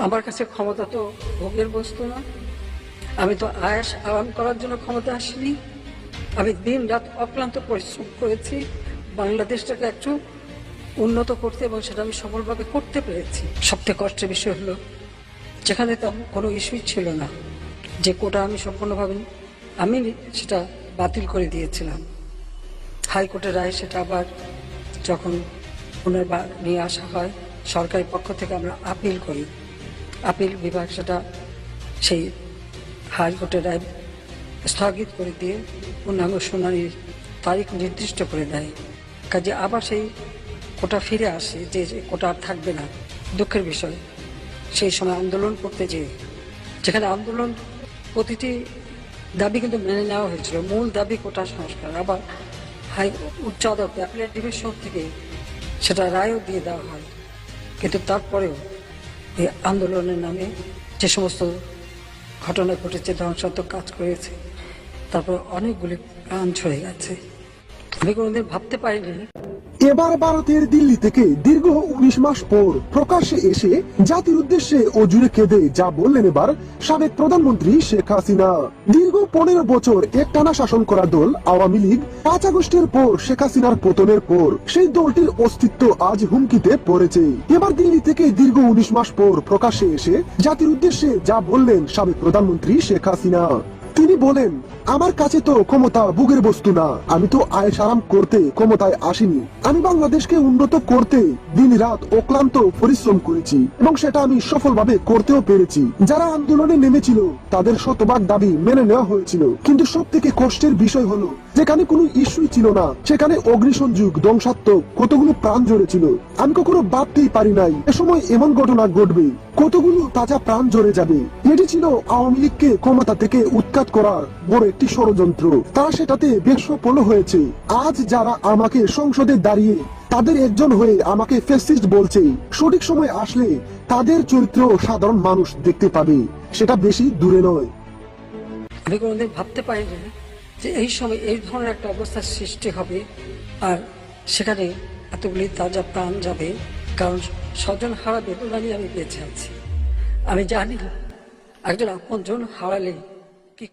আমার কাছে ক্ষমতা তো ভোগের বস্তু না। আমি তো আয়াস আরাম করার জন্য ক্ষমতা আসিনি। আমি দিন রাত অক্লান্ত পরিশ্রম করেছি বাংলাদেশটাকে একটু উন্নত করতে, এবং সেটা আমি সফলভাবে করতে পেরেছি। সবথেকে কষ্টের বিষয় হলো যেখানে তেমন কোনো ইস্যুই ছিল না, যে কোটা আমি সম্পূর্ণভাবে আমি সেটা বাতিল করে দিয়েছিলাম। হাইকোর্টের রায় সেটা আবার যখন পুনর্বার নিয়ে আসা হয় সরকারের পক্ষ থেকে, আমরা আপিল করি। আপিল বিভাগ সেটা সেই হাইকোর্টের রায় স্থগিত করে দিয়ে পূর্ণাঙ্গ শুনানির তারিখ নির্দিষ্ট করে দেয়। কাজে আবার সেই কোটা ফিরে আসে, যে কোটা আর থাকবে না। দুঃখের বিষয়, সেই সময় আন্দোলন করতে যেখানে আন্দোলন প্রতিটি দাবি কিন্তু মেনে নেওয়া হয়েছিল, মূল দাবি কোটা সংস্কার, আবার উচ্চ আদালত অ্যাপিলেট ডিভিশন থেকে সেটা রায়ও দিয়ে দেওয়া হয়। কিন্তু তারপরেও এই আন্দোলনের নামে যে সমস্ত ঘটনা ঘটেছে, ধ্বংসাত্মক কাজ করেছে, তারপর অনেকগুলি প্রাণ ঝরে গেছে। আমি কোনোদিন ভাবতে পারিনি এবার ভারতের দিল্লি থেকে দীর্ঘ 19 মাস পর প্রকাশ্যে এসে জাতির উদ্দেশ্যে ও জুড়ে কেঁদে যা বললেন এবার সাবেক প্রধানমন্ত্রী শেখ হাসিনা। দীর্ঘ 15 বছর একটানা শাসন করা দল আওয়ামী লীগ 5 আগস্টের পর শেখ হাসিনার পতনের পর সেই দলটির অস্তিত্ব আজ হুমকিতে পড়েছে। এবার দিল্লি থেকে দীর্ঘ 19 মাস পর প্রকাশ্যে এসে জাতির উদ্দেশ্যে যা বললেন সাবেক প্রধানমন্ত্রী শেখ হাসিনা। তিনি বলেন, আমার কাছে তো ক্ষমতা ভোগের বস্তু না। আমি তো আয়েশ আরাম করতে ক্ষমতায় আসিনি। আমি বাংলাদেশকে উন্নত করতে দিন রাত অক্লান্ত পরিশ্রম করেছি, এবং সেটা আমি সফলভাবে করতেও পেরেছি। যারা আন্দোলনে নেমেছিল তাদের শতভাগ দাবি মেনে নেওয়া হয়েছিল, কিন্তু সব থেকে কষ্টের বিষয় হলো যেখানে কোনো ইস্যুই ছিল না সেখানে অগ্নিসংযোগ, ধ্বংসাত্মক কতগুলো প্রাণ ঝরেছিল। আমি কখনো ভাবতেই পারি নাই এ সময় এমন ঘটনা ঘটবে, কতগুলো তাজা প্রাণ ঝরে যাবে। এটি ছিল আওয়ামী লীগকে ক্ষমতা থেকে উৎখাত করার বড় একটি ষড়যন্ত্র। তারা সেটাতে বেশ সফল হয়েছে। আজ যারা আমাকে সংসদে দাঁড়িয়ে তাদের একজন হয়ে আমাকে ফ্যাসিস্ট বলছে, সঠিক সময় আসলে তাদের চরিত্র সাধারণ মানুষ দেখতে পাবে, সেটা বেশি দূরে নয়। আমি কোনোদিন ভাবতে পারিনি যে এই সময় এই ধরনের একটা অবস্থার সৃষ্টি হবে, আর সেখানে এতগুলি তাজা প্রাণ যাবে। কারণ স্বজন হারা বেদনা নিয়ে আমি বেঁচে আছি। আমি জানি একজন আপনজন হারালে কি